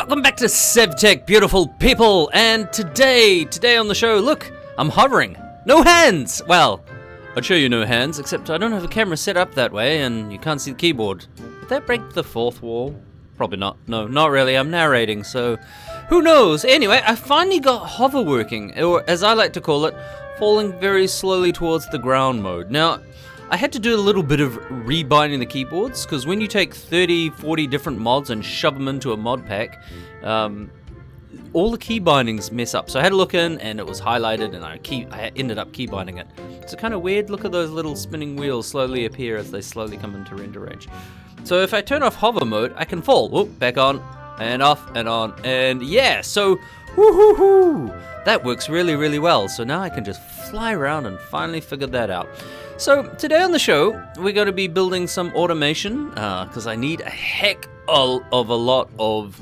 Welcome back to SevTech, beautiful people, and today on the show, look, I'm hovering. No hands! Well, I'd show you no hands, except I don't have a camera set up that way, and you can't see the keyboard. Did that break the fourth wall? Probably not. No, not really. I'm narrating, so who knows? Anyway, I finally got hover working, or as I like to call it, falling very slowly towards the ground mode. Now, I had to do a little bit of rebinding the keyboards, because when you take 30, 40 different mods and shove them into a mod pack, all the key bindings mess up. So I had to look in, and it was highlighted, and I ended up key binding it. It's a kind of weird. Look at those little spinning wheels slowly appear as they slowly come into render range. So if I turn off hover mode, I can fall. Whoop, back on, and off, and on, and yeah, so woo-hoo-hoo! That works really, really well. So now I can just fly around and finally figured that out. So today on the show, we're going to be building some automation, because I need a heck of a lot of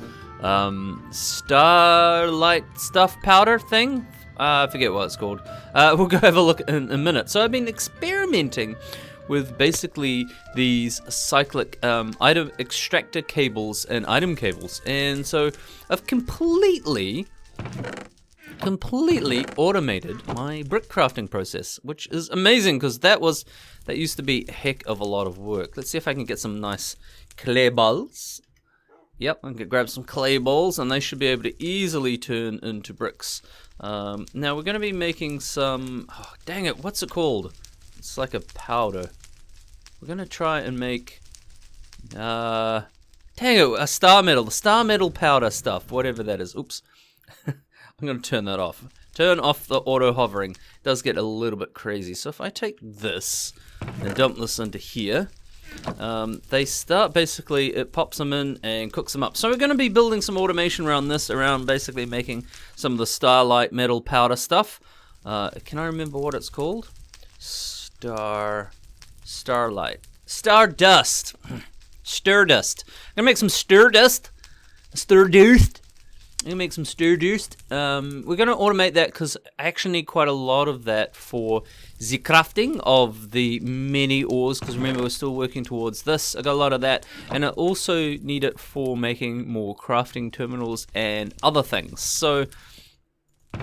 starlight stuff powder thing. I forget what it's called. We'll go have a look in a minute. So I've been experimenting with basically these cyclic item extractor cables and item cables. And so I've completely automated my brick crafting process, which is amazing because that used to be a heck of a lot of work. Let's see if I can get some nice clay balls. Yep, I can grab some clay balls and they should be able to easily turn into bricks. Now we're going to be making some, oh, dang it, what's it called? It's like a powder. We're going to try and make, dang it, a star metal powder stuff, whatever that is. Oops. I'm going to turn that off. Turn off the auto hovering. It does get a little bit crazy. So if I take this and dump this into here, they start basically, it pops them in and cooks them up. So we're going to be building some automation around this, around basically making some of the starlight metal powder stuff. Can I remember what it's called? Stardust. Stardust. Stardust. I'm going to make some stardust. I'm going to make some stardust. We're going to automate that because I actually need quite a lot of that for the crafting of the many ores, because remember we're still working towards this. I got a lot of that, and I also need it for making more crafting terminals and other things. So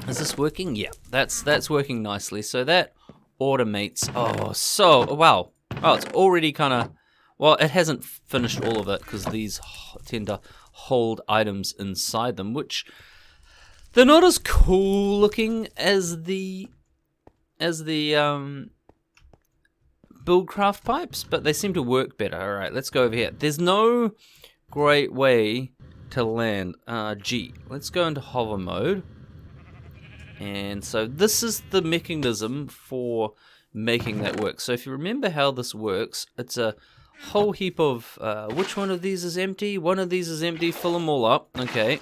is this working? Yeah, that's working nicely. So that automates. Wow. Oh, it's already kind of, well, it hasn't finished all of it because these tend to hold items inside them, which they're not as cool looking as the buildcraft pipes, but they seem to work better. All right, let's go over here. There's no great way to land. Let's go into hover mode, and so this is the mechanism for making that work. So if you remember how this works, it's a whole heap of, which one of these is empty? One of these is empty, fill them all up. Okay.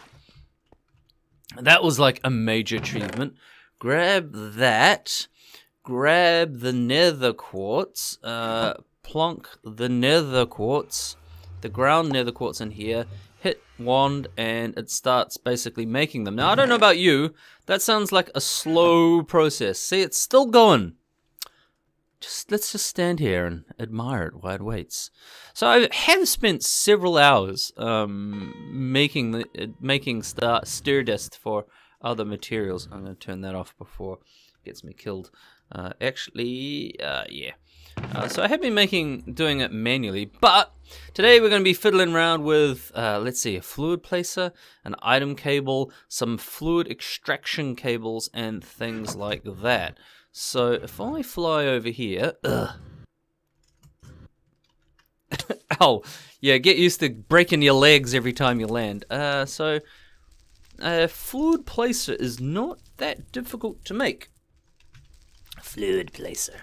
That was like a major achievement. Grab that. Grab the nether quartz. Plonk the nether quartz. The ground nether quartz in here. Hit wand and it starts basically making them. Now, I don't know about you. That sounds like a slow process. See, it's still going. Let's just stand here and admire it while it waits. So I have spent several hours making stardust for other materials. I'm going to turn that off before it gets me killed. Yeah. So I have been doing it manually, but today we're going to be fiddling around with, let's see, a fluid placer, an item cable, some fluid extraction cables, and things like that. So if I fly over here, ow, yeah, get used to breaking your legs every time you land. So a fluid placer is not that difficult to make. Fluid placer.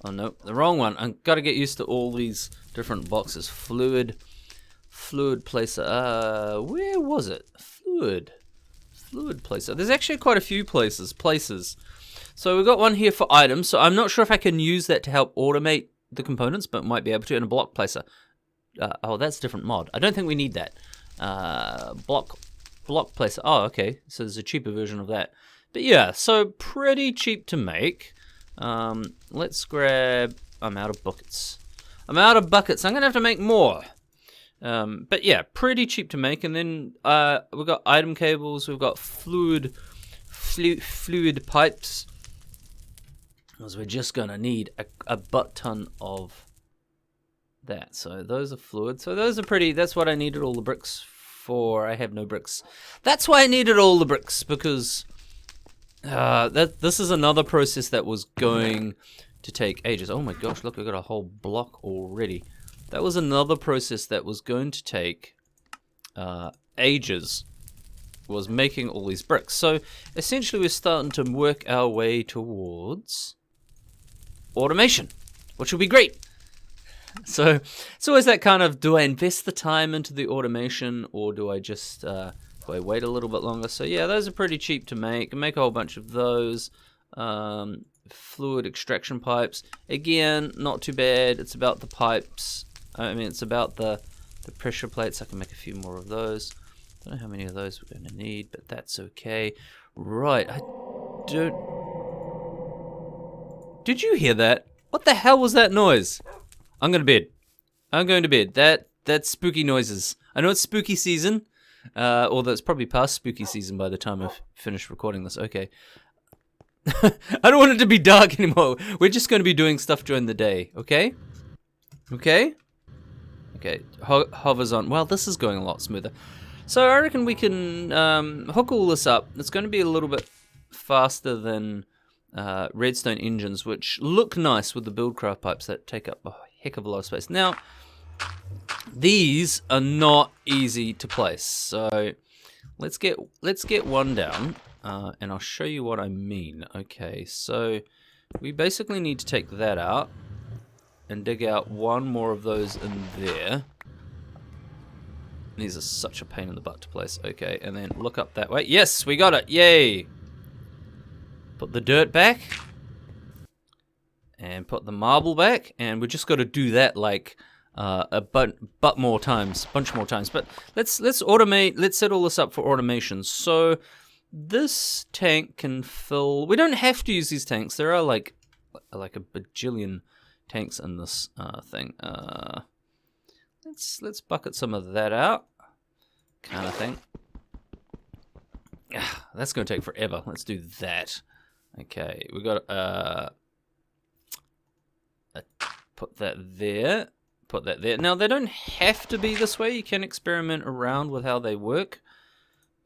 Oh no, the wrong one. I've got to get used to all these different boxes. Fluid placer. Where was it? Fluid placer. There's actually quite a few places. So we've got one here for items, so I'm not sure if I can use that to help automate the components, but might be able to in a block placer. Oh, that's a different mod. I don't think we need that. Block placer. Oh, okay. So there's a cheaper version of that. But yeah, so pretty cheap to make. Let's grab... I'm out of buckets. I'm going to have to make more. But yeah, pretty cheap to make. And then we've got item cables, we've got fluid pipes, because we're just gonna need a butt ton of that. So those are fluid. So those are pretty. That's what I needed all the bricks for. I have no bricks. That's why I needed all the bricks, because this is another process that was going to take ages. Oh my gosh, look, I got a whole block already. That was another process that was going to take ages, was making all these bricks. So essentially we're starting to work our way towards automation, which will be great. So it's always that kind of, do I invest the time into the automation, or do I just do I wait a little bit longer? So yeah, those are pretty cheap to make. I make a whole bunch of those. Fluid extraction pipes, again, not too bad. It's about the pipes. I mean, it's about the pressure plates. I can make a few more of those. Don't know how many of those we're going to need, but that's okay. Right, I don't... Did you hear that? What the hell was that noise? I'm going to bed. I'm going to bed. That's spooky noises. I know it's spooky season, although it's probably past spooky season by the time I've finished recording this. Okay. I don't want it to be dark anymore. We're just going to be doing stuff during the day, okay? Okay? Okay, hovers on. Well, this is going a lot smoother. So I reckon we can hook all this up. It's going to be a little bit faster than redstone engines, which look nice with the buildcraft pipes that take up a heck of a lot of space. Now, these are not easy to place. So let's get one down. And I'll show you what I mean. Okay, so we basically need to take that out and dig out one more of those in there. These are such a pain in the butt to place. Okay, and then look up that way. Yes, we got it. Yay! Put the dirt back. And put the marble back. And we just got to do that like a bunch more times. But let's automate. Let's set all this up for automation. So this tank can fill... We don't have to use these tanks. There are like a bajillion tanks in this thing. Let's bucket some of that out, kind of thing. That's going to take forever. Let's do that. Okay, we got put that there. Put that there. Now they don't have to be this way. You can experiment around with how they work.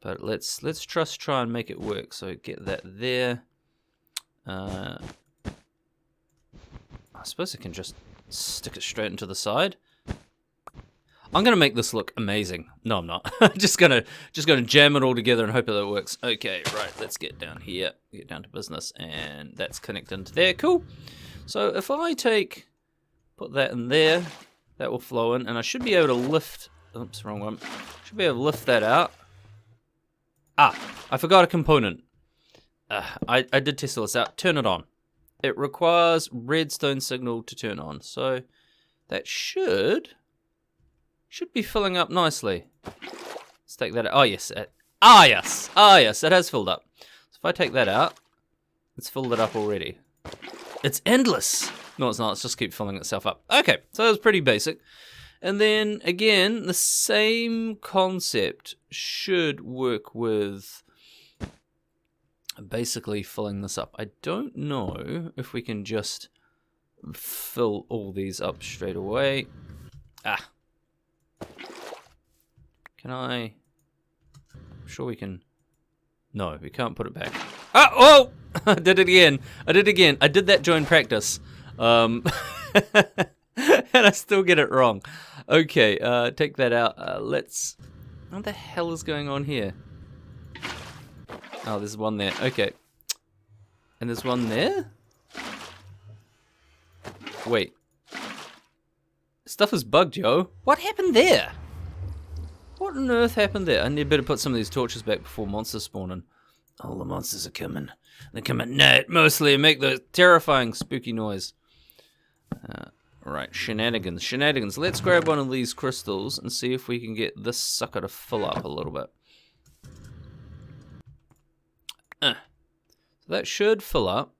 But let's just try and make it work. So get that there. I suppose I can just stick it straight into the side. I'm gonna make this look amazing. No, I'm not. just gonna jam it all together and hope that it works. Okay, right. Let's get down here. Get down to business, and that's connected into there. Cool. So if I put that in there, that will flow in, and I should be able to lift. Oops, wrong one. Should be able to lift that out. I forgot a component. I did test all this out. Turn it on. It requires redstone signal to turn on. So that should be filling up nicely. Let's take that out. Oh, yes. Yes, it has filled up. So if I take that out, it's filled it up already. It's endless. No, it's not. It's just keep filling itself up. Okay, so that's pretty basic. And then, again, the same concept should work with basically filling this up. I don't know if we can just fill all these up straight away. Can I? I'm sure we can. No, we can't put it back. Oh! I did it again. I did that during practice. And I still get it wrong. Okay, take that out. What the hell is going on here? Oh, there's one there. Okay. And there's one there? Wait. Stuff is bugged, yo. What happened there? What on earth happened there? I need better put some of these torches back before monsters spawn in. All the monsters are coming. They come at night, mostly, and make the terrifying, spooky noise. Right, shenanigans. Let's grab one of these crystals and see if we can get this sucker to fill up a little bit. So that should fill up.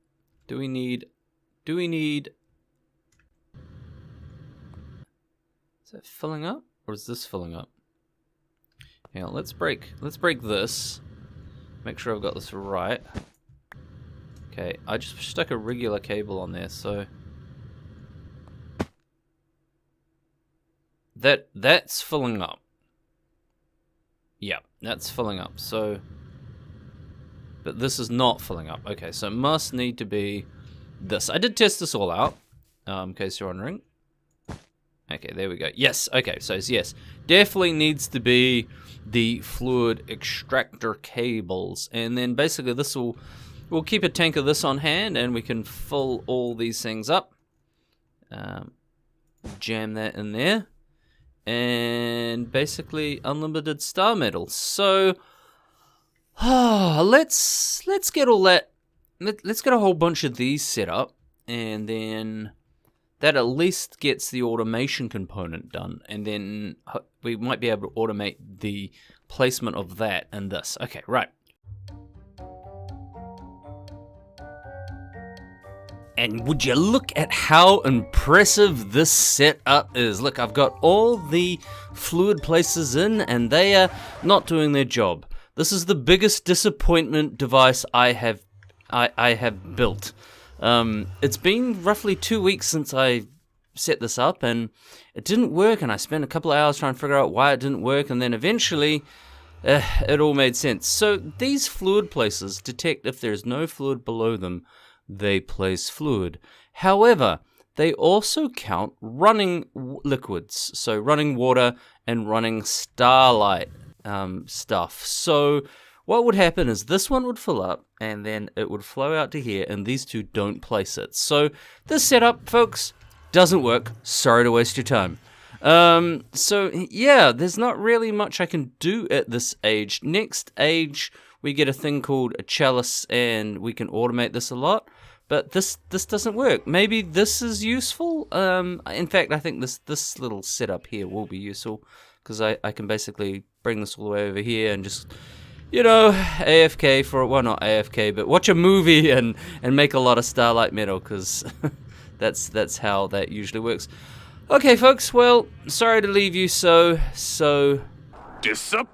Do we need... Is that filling up? Or is this filling up? Hang on, let's break this. Make sure I've got this right. Okay, I just stuck a regular cable on there, so that's filling up. Yeah, that's filling up. So, but this is not filling up. Okay, so it must need to be this. I did test this all out, in case you're wondering. Okay, there we go. Yes, okay, so it's yes. Definitely needs to be the fluid extractor cables. And then basically we'll keep a tank of this on hand and we can fill all these things up. Jam that in there. And basically unlimited star metals. So, let's get all that, let's get a whole bunch of these set up. And then that at least gets the automation component done, and then we might be able to automate the placement of that and this. Okay, right. And would you look at how impressive this setup is? Look, I've got all the fluid places in, and they are not doing their job. This is the biggest disappointment device I have built. It's been roughly 2 weeks since I set this up, and it didn't work, and I spent a couple of hours trying to figure out why it didn't work, and then eventually it all made sense. So these fluid places detect if there's no fluid below them, they place fluid. However, they also count running liquids, so running water and running starlight stuff. So what would happen is this one would fill up, and then it would flow out to here, and these two don't place it. So this setup, folks, doesn't work. Sorry to waste your time. So yeah, there's not really much I can do at this age. Next age, we get a thing called a chalice, and we can automate this a lot. But this doesn't work. Maybe this is useful. In fact, I think this little setup here will be useful, because I can basically bring this all the way over here and just, you know, AFK for, well, not AFK, but watch a movie and make a lot of starlight metal, because that's how that usually works. Okay, folks, well, sorry to leave you so disappointed.